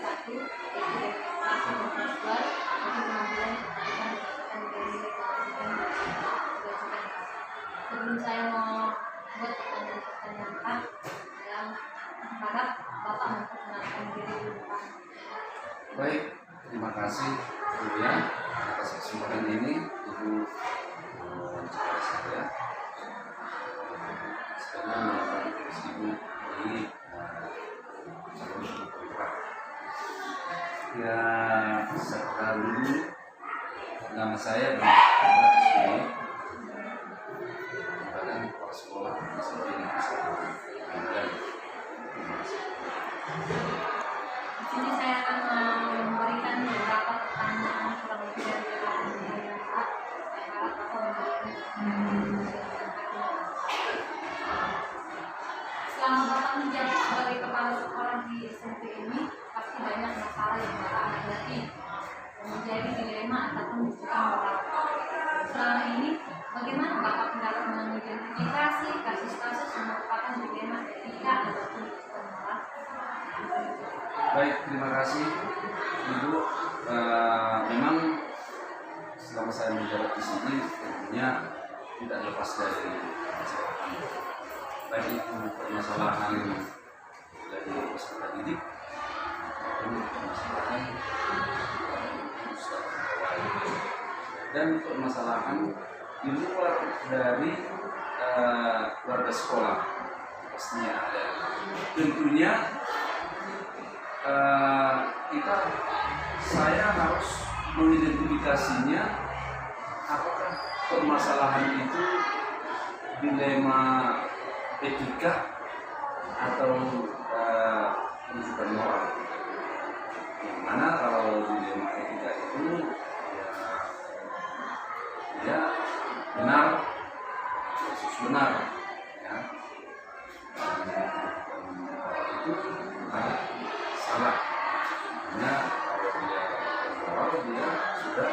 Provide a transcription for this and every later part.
satu yaitu kelas mahasiswa untuk pengambilan keputusan berdasarkan dari kewajiban kewajiban. Sebelum saya mau buat pertanyaan Pak, saya harap Bapak memperkenalkan diri dulu Pak. Baik, terima kasih Bu ya atas kesempatan ini Ibu bicara saya. Sekarang melakukan tugas Ibu di calon kontrak. Ya, sekarang dulu nama saya dan di sini badan kepala sekolah SMP Negeri 1 Medan. Terima kasih. Di sini saya akan memberikan beberapa pertanyaan kurang lebih dari Pak. Saya harap Bapak memberikan selama Bapak menjabat sebagai kepala sekolah di SMP ini, pasti banyak masalah yang Bapak hadapi yang menjadi dilema ataupun bukan moral. Selama ini, bagaimana Bapak dapat mengidentifikasi kasus-kasus yang merupakan dilema etika ataupun bukan moral? Baik, terima kasih Ibu. Memang selama saya menjabat di sini tentunya tidak lepas dari permasalahan, baik itu permasalahan dari peserta didik maupun permasalahan dan permasalahan di luar dari warga sekolah pastinya ada. Tentunya saya harus mengidentifikasinya apakah permasalahan itu dilema etika atau rujukan moral. Yang mana kalau dilema etika itu ya benar versus benar ya. Itu benar salah. Karena kalau dia moral dia sudah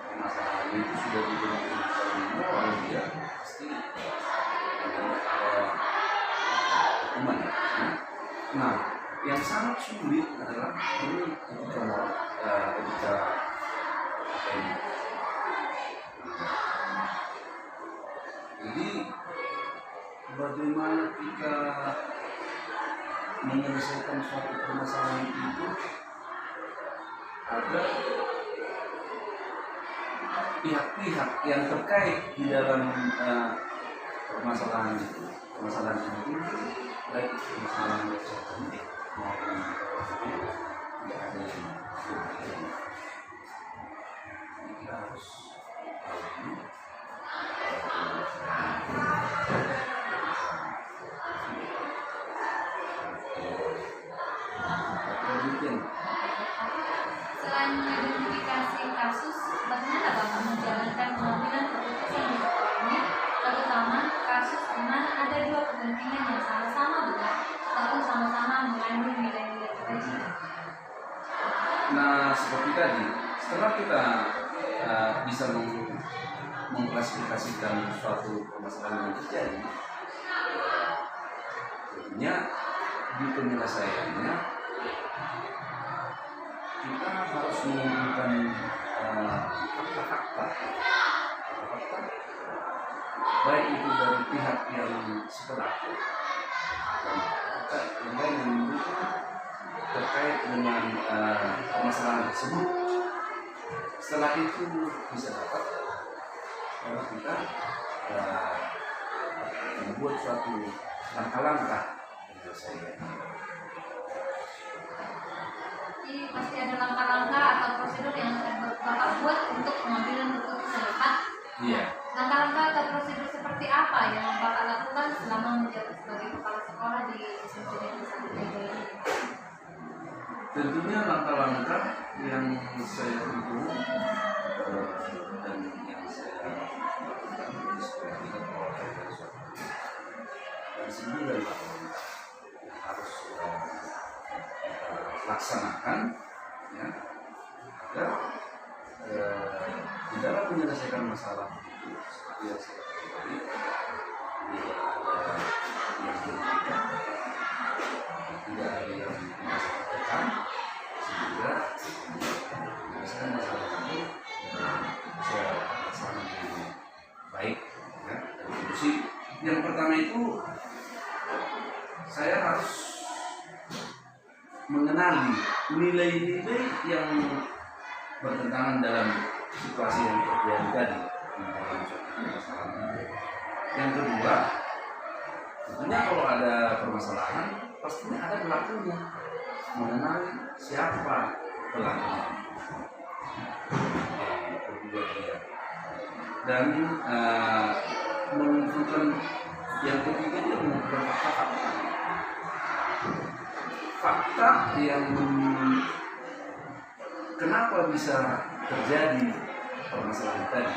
permasalahan itu sudah dibenarkan moral dia pasti hukuman. Nah, yang sangat sulit adalah ini etika moral, etika ini. Jadi bagaimana kita menyelesaikan suatu permasalahan itu agar pihak-pihak yang terkait di dalam permasalahan itu baik permasalahan kesehatan maupun tidak ada yang kita harus Selain mengidentifikasi kasus, bagaimana Bapak menjalankan pengambilan keputusan di sekolah ini, terutama kasus di mana ada dua kepentingan yang sama-sama benar ataupun sama-sama mengandung nilai-nilai kebajikan? Nah, seperti tadi, setelah kita bisa mengklasifikasikan suatu permasalahan yang terjadi, tentunya di penyelesaiannya kita harus mengumpulkan fakta-fakta baik itu dari pihak yang sepelaku dan fakta yang lain yang mendukung terkait dengan permasalahan tersebut. Setelah itu bisa dapat kalau kita membuat suatu langkah-langkah penyelesaian. Jadi pasti ada langkah-langkah atau prosedur yang akan Bapak buat untuk pengambilan keputusan Pak. Iya. Langkah-langkah atau prosedur seperti apa yang Bapak lakukan selama menjabat sebagai kepala sekolah di SMP Negeri 1 Medan ini? Tentunya langkah-langkah yang saya tempuh dan yang saya lakukan supaya kita mewakili suatu dan 9 yang harus kita laksanakan ya, agar di dalam menyelesaikan masalah itu seperti yang saya katakan tadi tidak ada yang berbeda, tidak ada mengenali nilai-nilai yang bertentangan dalam situasi yang terjadi tadi dalam suatu permasalahan. Yang kedua, tentunya kalau ada permasalahan pastinya ada pelakunya, mengenali siapa pelakunya. Kedua dia, dan menentukan yang ketiga dia menentukan fakta yang kenapa bisa terjadi permasalahan tadi,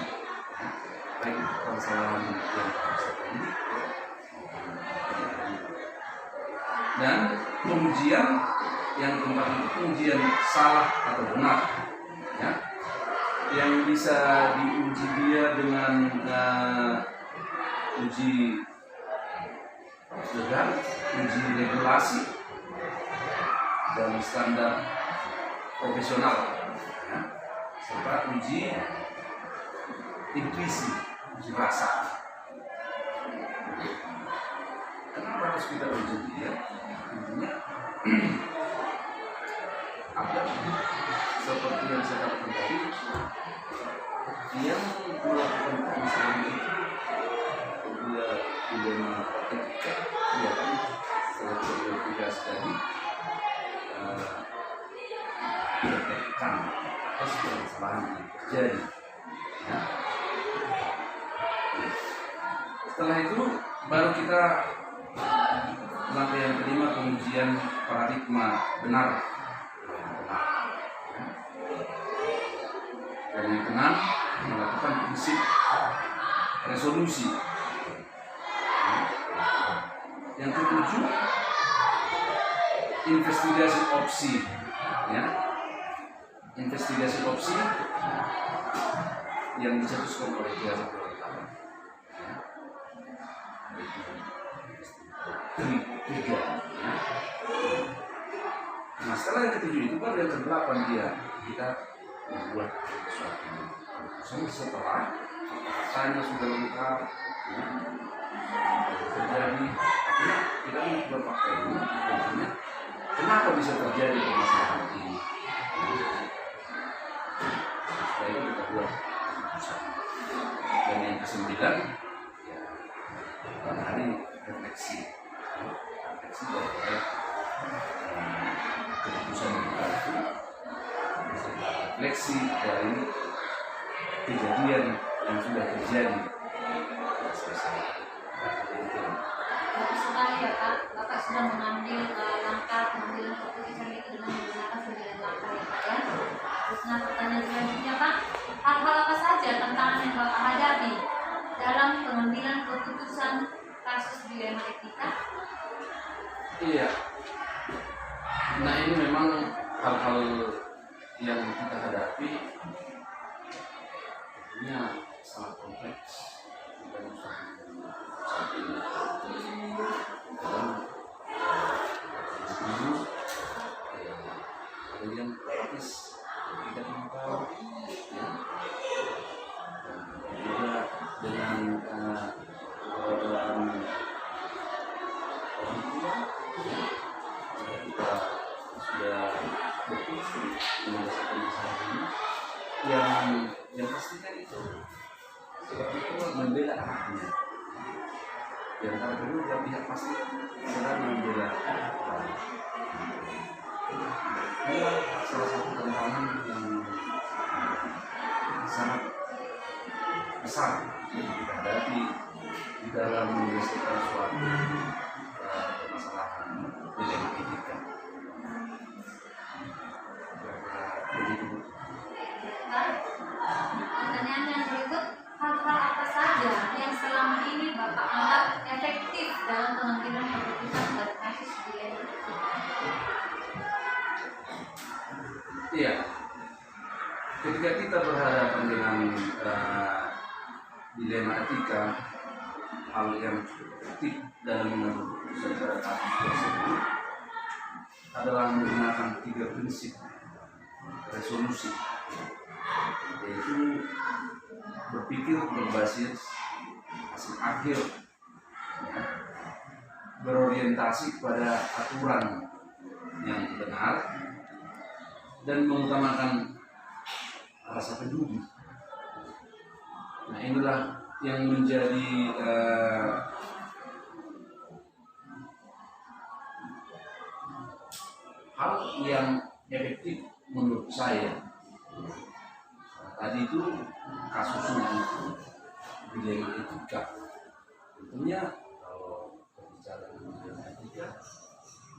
baik permasalahan yang tadi, dan pengujian yang keempat itu pengujian salah atau benar, ya, yang bisa diuji dia dengan uji legal, uji regulasi dan standar profesional, ya, serta uji intuisi, uji rasa. Kenapa harus kita uji dia? Intinya agar seperti yang saya katakan tadi, yang melakukan permasalahan itu dia dilema etika, dia kan setelah verifikasi tadi tertekan atas permasalahan yang terjadi, ya. Setelah itu baru kita langkah yang kelima, pengujian paradigma benar. Dan yang keenam, melakukan prinsip resolusi. Yang ketujuh, investigasi opsi, ya. Investigasi opsi yang dicetuskan oleh pihak berwenang. Tiga, ya. Nah, setelah yang ketujuh itu baru yang kedelapan dia kita membuat sesuatu setelah faktanya sudah lengkap, ya, terjadi, ya, kita membuat fakta ini, tentunya kenapa bisa terjadi permasalahan ini, setelah itu kita buat keputusan. Dan yang kesembilan, ya, hari refleksi bahwa keputusan kita itu refleksi dari kejadian yang sudah terjadi. Bagus sekali ya Kak, Bapak sudah mengambil langkah pengambilan keputusan itu dengan menggunakan 9 langkah ya Kak, ya. Terus pertanyaan selanjutnya Pak, hal-hal apa saja tantangan yang Bapak hadapi dalam pengambilan keputusan kasus dilema etika? Iya. Nah, ini memang hal-hal yang kita hadapi tentunya sangat kompleks. Kita bisa saat ini dalam ada yang praktis tidak mengetahui, ya, dan juga dengan keberadaan orang tua, ya, kita sudah berpikir menyelesaikan masalah ini, yang pastikan itu seperti itu membela anaknya. Di antara kedua pihak pasti sedang membela anaknya. Ini salah satu tantangan yang sangat besar yang kita hadapi di dalam menyelesaikan suatu permasalahan dilema etika. Pertanyaan yang berikut, hal-hal apa saja yang selama ini Bapak anggap efektif dalam pengambilan keputusan pada kasus dilema etika? Iya, ketika kita berhadapan dengan dilema etika, hal yang efektif dalam mengambil keputusan pada kasus tersebut adalah menggunakan 3 prinsip resolusi, yaitu berpikir berbasis hasil akhir, ya, berorientasi pada aturan yang benar, dan mengutamakan rasa peduli. Nah, inilah yang menjadi hal yang efektif menurut saya. Tadi itu kasusnya itu dilema etika. Tentunya kalau berbicara tentang dilema etika,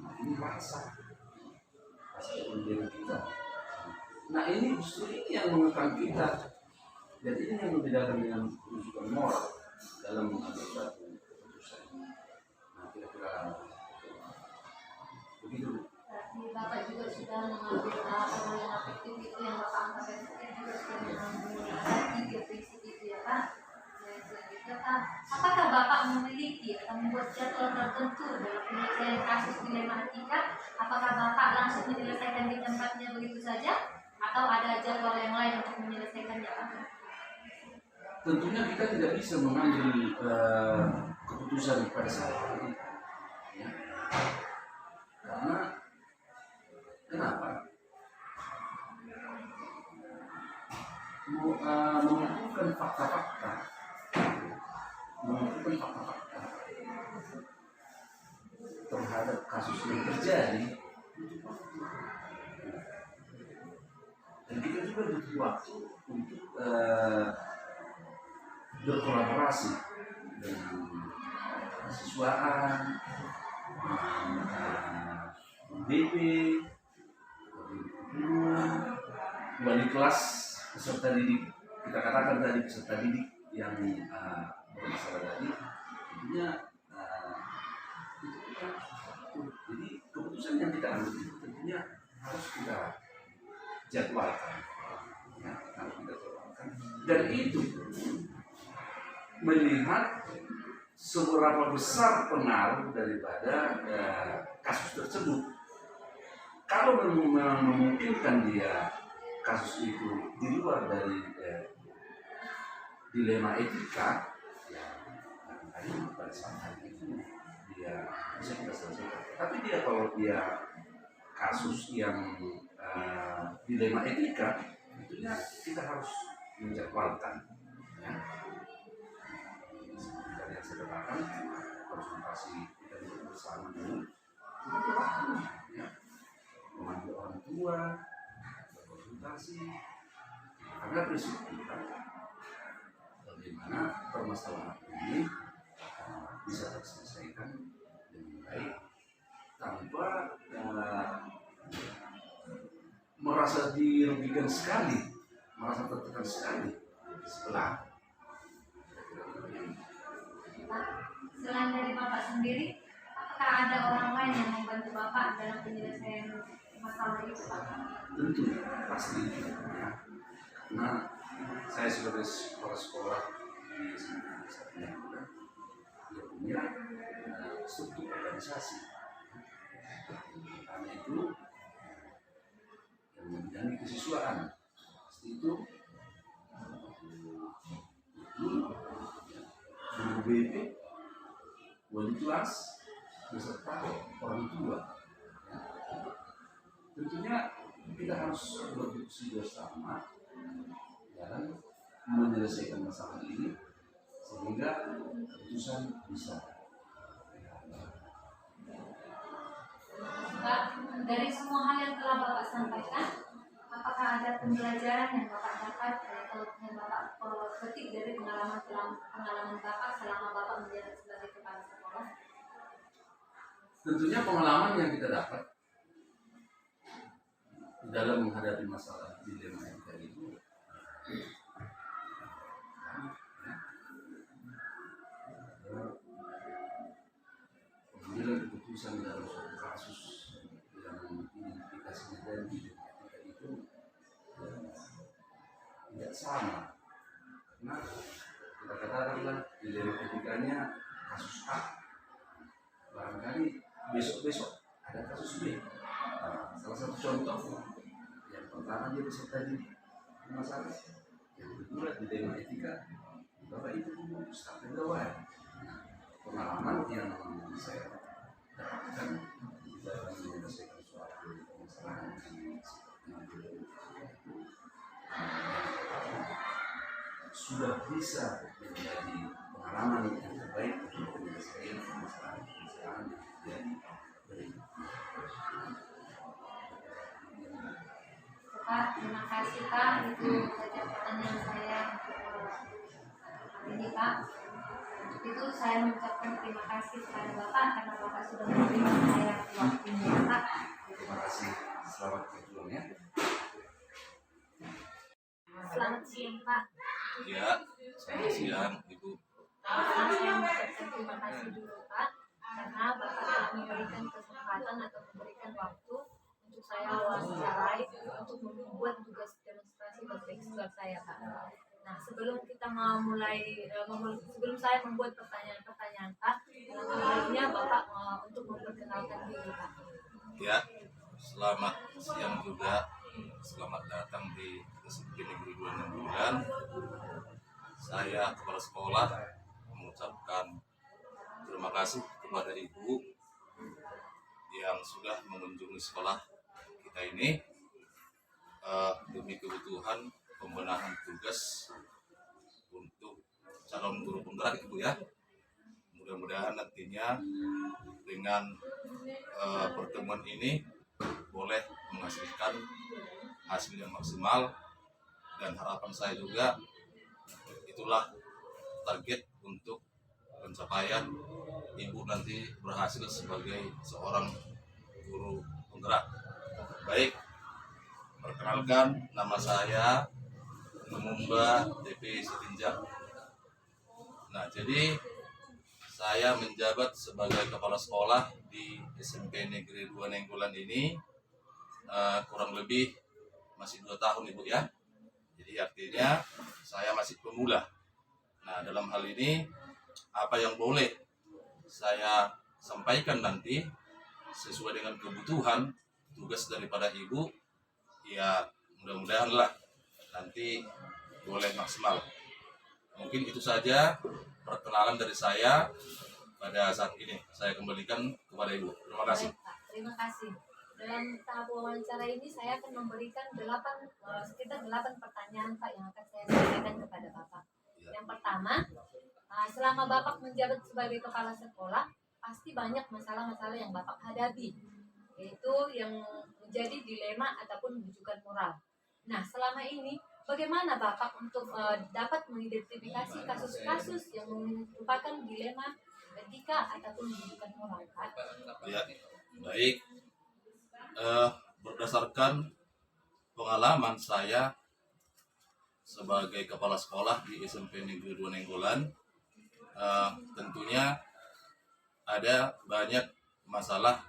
nah ini rasa dilema kita. Nah ini justru ini yang mengekang kita. Dan ini yang membedakan dengan rujukan moral dalam mengambil suatu keputusan. Nah kira-kira begitu. Berarti Bapak juga sudah mengambil hal yang efektif itu yang Bapak anggap efektif juga sudah mengambil tiga prinsip itu ya Pak. Dan selanjutnya Pak, apakah Bapak memiliki atau membuat jadwal tertentu dalam penyelesaian kasus dilema etika? Apakah Bapak langsung menyelesaikan di tempatnya begitu saja? Atau ada jadwal yang lain untuk menyelesaikannya Pak? Tentunya kita tidak bisa mengambil keputusan pada saat itu, ya. Karena kenapa? Mengumpulkan fakta-fakta terhadap kasus yang terjadi, dan kita juga butuh waktu untuk berkolaborasi dengan siswaan, BP, wali kelas, peserta didik. Kita katakan tadi peserta didik yang bermasalah tadi, tentunya itu kita. Jadi keputusan yang kita ambil itu tentunya harus kita jadwalkan, ya, harus kita jadwalkan. Dan itu melihat seberapa besar pengaruh daripada kasus tersebut. Kalau memang memungkinkan dia kasus itu di luar dari dilema etika, ya barangkali pada saat itu dia bisa kita selesaikan. Tapi kalau dia kasus yang dilema etika, tentunya kita harus menjadwalkan, ya. Yang saya katakan konsultasi kita duduk bersama dulu, itu waktu, ya, memanggil orang tua, berkonsultasi, karena prinsip kita bagaimana permasalahan ini bisa terselesaikan dengan baik tanpa merasa dirugikan sekali, merasa tertekan sekali setelah. Selain dari Bapak sendiri, apakah ada orang lain yang membantu Bapak dalam penyelesaian masalah itu Pak? Tentu, pasti, ya. Karena saya sebagai kepala sekolah di satunya juga, dia punya struktur organisasi. Karena itu yang membidangi kesiswaan, pasti itu guru BP, wali kelas, beserta orang tua. Ya. Tentunya kita harus berdiskusi bersama dalam menyelesaikan masalah ini sehingga keputusan bisa. Pak, dari semua hal yang telah Bapak sampaikan, apakah ada pembelajaran yang Bapak dapat atau yang Bapak petik dari pengalaman Bapak selama Bapak menjabat sebagai kepala sekolah? Tentunya pengalaman yang kita dapat dalam menghadapi masalah dilema etika itu, pengambilan keputusan dalam suatu kasus yang identifikasinya dari dilema etika itu tidak sama. Karena kita katakanlah dilema etikanya kasus A, barangkali besok-besok ada kasus B. Nah, salah satu contoh yang pertama dia peserta didik masalah, yang kedua dilema etika Bapak Ibu staf pegawai. Pengalaman yang saya dapatkan dalam menyelesaikan suatu masalah yang sudah bisa menjadi pengalaman yang terbaik untuk menyelesaikan permasalahan yang terjadi. Pak, terima kasih Pak, itu saja pertanyaan saya hari ini Pak. Untuk itu saya mengucapkan terima kasih kepada Bapak karena Bapak sudah memberikan saya waktunya Pak. Terima kasih, selamat berjuang ya. Selamat siang Pak. Ya, selamat siang Ibu. Saya mengucapkan terima kasih dulu Pak karena Bapak telah memberikan kesempatan atau memberikan waktu untuk saya wawancarai untuk membuat tugas demonstrasi bertekstual saya Pak. Nah, sebelum kita sebelum saya membuat pertanyaan-pertanyaan Pak, baiknya Bapak untuk memperkenalkan diri Pak. Ya, selamat siang juga. Selamat datang di SMP Negeri 269. Saya kepala sekolah mengucapkan terima kasih kepada Ibu yang sudah mengunjungi sekolah kita ini demi kebutuhan pembenahan tugas untuk calon guru penggerak Ibu ya. Mudah-mudahan nantinya dengan pertemuan ini boleh menghasilkan hasil yang maksimal, dan harapan saya juga itulah target untuk pencapaian Ibu nanti berhasil sebagai seorang guru penggerak. Baik, perkenalkan, nama saya Lumumba DP Sitinjak. Nah, jadi saya menjabat sebagai kepala sekolah di SMP Negeri 2 Nenggolan ini kurang lebih masih 2 tahun Ibu ya. Jadi artinya saya masih pemula. Nah, dalam hal ini apa yang boleh saya sampaikan nanti sesuai dengan kebutuhan tugas daripada Ibu, ya mudah-mudahan lah nanti boleh maksimal. Mungkin itu saja perkenalan dari saya pada saat ini. Saya kembalikan kepada Ibu. Terima kasih. Baik, Pak. Terima kasih. Dalam tahap wawancara ini saya akan memberikan sekitar 8 pertanyaan Pak yang akan saya sampaikan kepada Bapak. Yang pertama, selama Bapak menjabat sebagai kepala sekolah, pasti banyak masalah-masalah yang Bapak hadapi, yaitu yang menjadi dilema ataupun rujukan moral. Nah, selama ini bagaimana Bapak untuk dapat mengidentifikasi kasus-kasus yang merupakan dilema etika ataupun rujukan moral, Pak? Ya, baik. Berdasarkan pengalaman saya sebagai kepala sekolah di SMP Negeri 2 Nenggolan, tentunya ada banyak masalah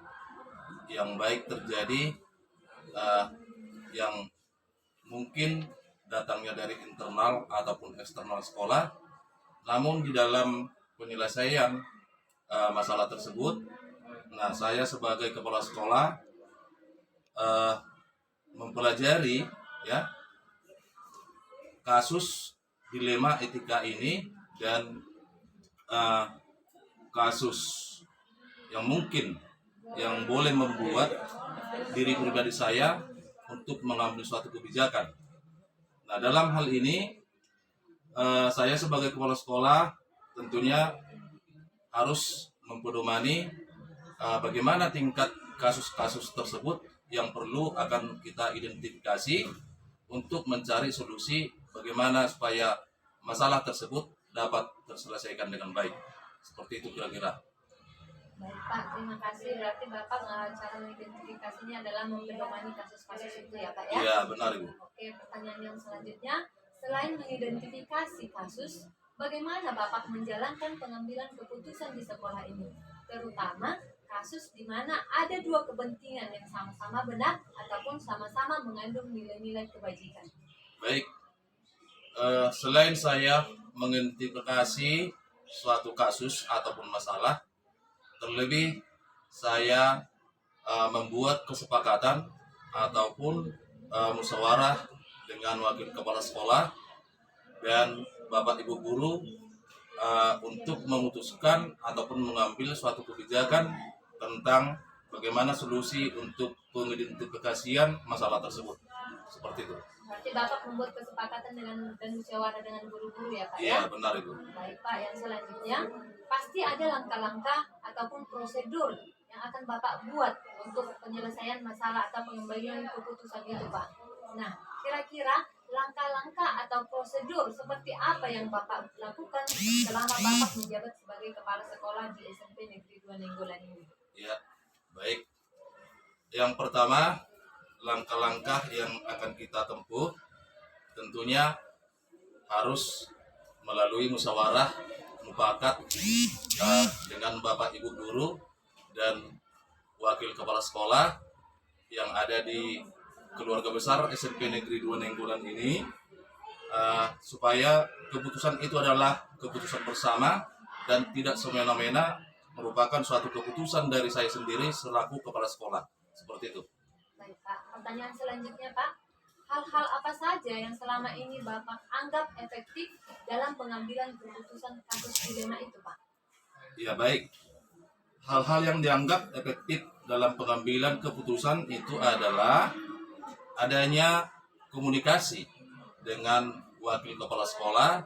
yang baik terjadi yang mungkin datangnya dari internal ataupun eksternal sekolah, namun di dalam penyelesaian masalah tersebut, nah saya sebagai kepala sekolah mempelajari ya kasus dilema etika ini dan kasus yang mungkin yang boleh membuat diri pribadi saya untuk mengambil suatu kebijakan. Nah, dalam hal ini saya sebagai kepala sekolah tentunya harus mempedomani bagaimana tingkat kasus-kasus tersebut yang perlu akan kita identifikasi untuk mencari solusi bagaimana supaya masalah tersebut dapat terselesaikan dengan baik. Seperti itu kira-kira. Baik Pak, terima kasih. Berarti Bapak cara mengidentifikasinya adalah mempedomani kasus-kasus itu ya Pak ya? Iya, benar Ibu. Oke, pertanyaan yang selanjutnya, selain mengidentifikasi kasus, bagaimana Bapak menjalankan pengambilan keputusan di sekolah ini? Terutama kasus di mana ada dua kepentingan yang sama-sama benar ataupun sama-sama mengandung nilai-nilai kebajikan. Baik, selain saya mengidentifikasi suatu kasus ataupun masalah, terlebih saya membuat kesepakatan ataupun musyawarah dengan wakil kepala sekolah dan Bapak Ibu guru untuk memutuskan ataupun mengambil suatu kebijakan tentang bagaimana solusi untuk pengidentifikasian masalah tersebut. seperti itu. Berarti Bapak membuat kesepakatan dan musyawarah dengan guru-guru ya Pak Iya, ya? benar Ibu. Baik Pak, yang selanjutnya pasti ada langkah-langkah ataupun prosedur yang akan Bapak buat untuk penyelesaian masalah atau pengembalian keputusan itu Pak. Nah, kira-kira langkah-langkah atau prosedur seperti apa yang Bapak lakukan selama Bapak menjabat sebagai kepala sekolah di SMP Negeri 2 Nenggolan ini? Ya, baik. Yang pertama, langkah-langkah yang akan kita tempuh tentunya harus melalui musyawarah mufakat dengan Bapak Ibu guru dan wakil kepala sekolah yang ada di keluarga besar SMP Negeri 2 Nenggolan ini, supaya keputusan itu adalah keputusan bersama dan tidak semena-mena merupakan suatu keputusan dari saya sendiri selaku kepala sekolah. Seperti itu. Baik Pak, pertanyaan selanjutnya Pak, hal-hal apa saja yang selama ini Bapak anggap efektif dalam pengambilan keputusan kasus dilema itu Pak? Ya baik. Hal-hal yang dianggap efektif dalam pengambilan keputusan itu adalah adanya komunikasi dengan wakil kepala sekolah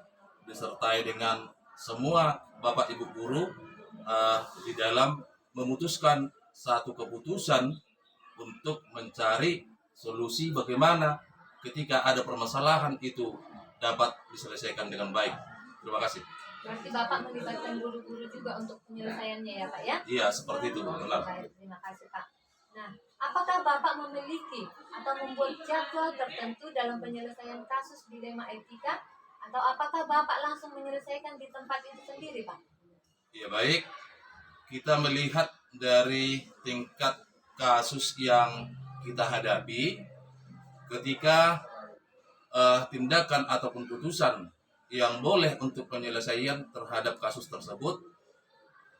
disertai dengan semua Bapak Ibu guru di dalam memutuskan satu keputusan untuk mencari solusi bagaimana ketika ada permasalahan itu dapat diselesaikan dengan baik. Terima kasih. Berarti Bapak melibatkan guru-guru juga untuk penyelesaiannya ya Pak ya? Iya, seperti itu, benar. Baik, terima kasih Pak. Nah, apakah Bapak memiliki atau membuat jadwal tertentu dalam penyelesaian kasus dilema etika? Atau apakah Bapak langsung menyelesaikan di tempat itu sendiri Pak? Ya baik, kita melihat dari tingkat kasus yang kita hadapi ketika tindakan ataupun putusan yang boleh untuk penyelesaian terhadap kasus tersebut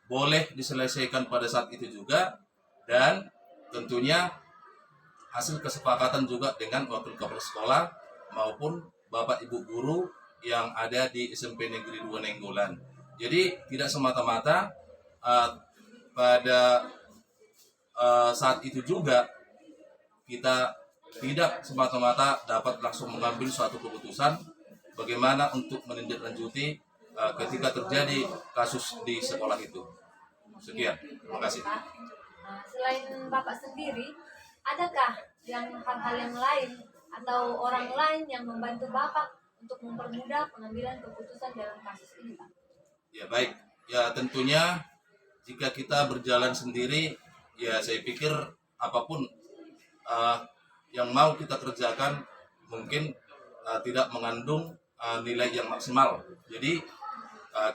boleh diselesaikan pada saat itu juga, dan tentunya hasil kesepakatan juga dengan wakil kepala sekolah maupun Bapak Ibu guru yang ada di SMP Negeri 2 Nenggolan. Jadi tidak semata-mata pada saat itu juga kita tidak semata-mata dapat langsung mengambil suatu keputusan bagaimana untuk menindaklanjuti ketika terjadi kasus di sekolah itu. Sekian, terima kasih. Pak. Nah, selain Bapak sendiri, adakah yang hal-hal yang lain atau orang lain yang membantu Bapak untuk mempermudah pengambilan keputusan dalam kasus ini Pak? Ya baik, ya tentunya jika kita berjalan sendiri, ya saya pikir apapun yang mau kita kerjakan mungkin tidak mengandung nilai yang maksimal. Jadi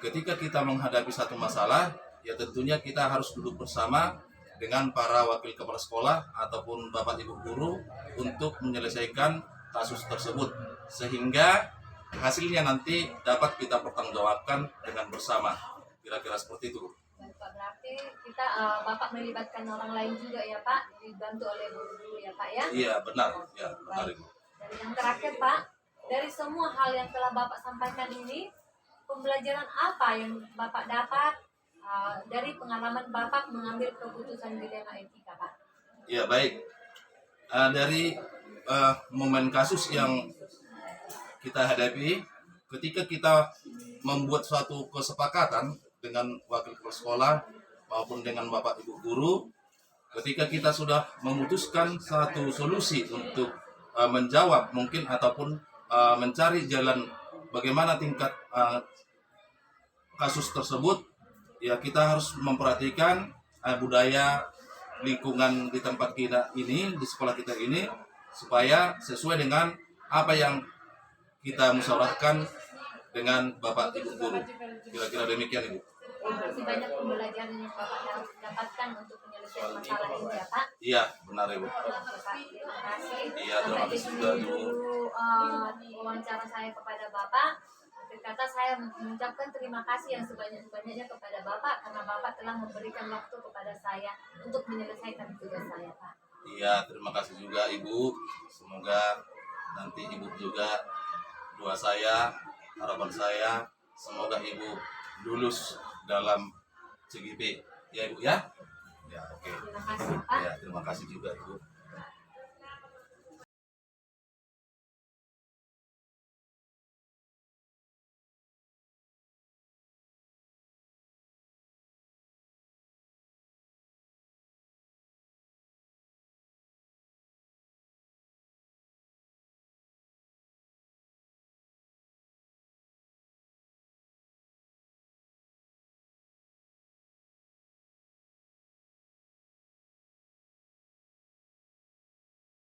ketika kita menghadapi satu masalah, ya tentunya kita harus duduk bersama dengan para wakil kepala sekolah ataupun Bapak Ibu guru untuk menyelesaikan kasus tersebut sehingga hasilnya nanti dapat kita pertanggungjawabkan dengan bersama. Kira-kira seperti itu. Baik, Pak, berarti kita Bapak melibatkan orang lain juga ya Pak, dibantu oleh guru-guru ya Pak ya? Iya benar, ya benar Ibu. Dan yang terakhir Pak, dari semua hal yang telah Bapak sampaikan ini, pembelajaran apa yang Bapak dapat dari pengalaman Bapak mengambil keputusan dilema etika Pak? Ya baik, dari momen kasus yang kita hadapi, ketika kita membuat suatu kesepakatan dengan wakil kepala sekolah maupun dengan Bapak Ibu guru, ketika kita sudah memutuskan satu solusi untuk menjawab mungkin ataupun mencari jalan bagaimana tingkat kasus tersebut, ya kita harus memperhatikan budaya lingkungan di tempat kita ini, di sekolah kita ini, supaya sesuai dengan apa yang kita musyawarahkan dengan Bapak Ibu guru. Kira-kira demikian Ibu. Masih banyak pembelajaran yang Bapak dapatkan untuk menyelesaikan masalah ini ya Pak? Iya, benar Ibu. Oke, Pak, terima kasih. Iya, terima Sampai di kasih sini juga, dulu wawancara saya kepada Bapak. Akhir kata saya mengucapkan terima kasih yang sebanyak-banyaknya kepada Bapak karena Bapak telah memberikan waktu kepada saya untuk menyelesaikan tugas saya Pak. Iya, terima kasih juga Ibu. Semoga nanti Ibu juga, doa saya, harapan saya, semoga Ibu lulus dalam CGP. Ya Ibu ya? Ya, oke. Terima kasih Pak. Ya, terima kasih juga Ibu.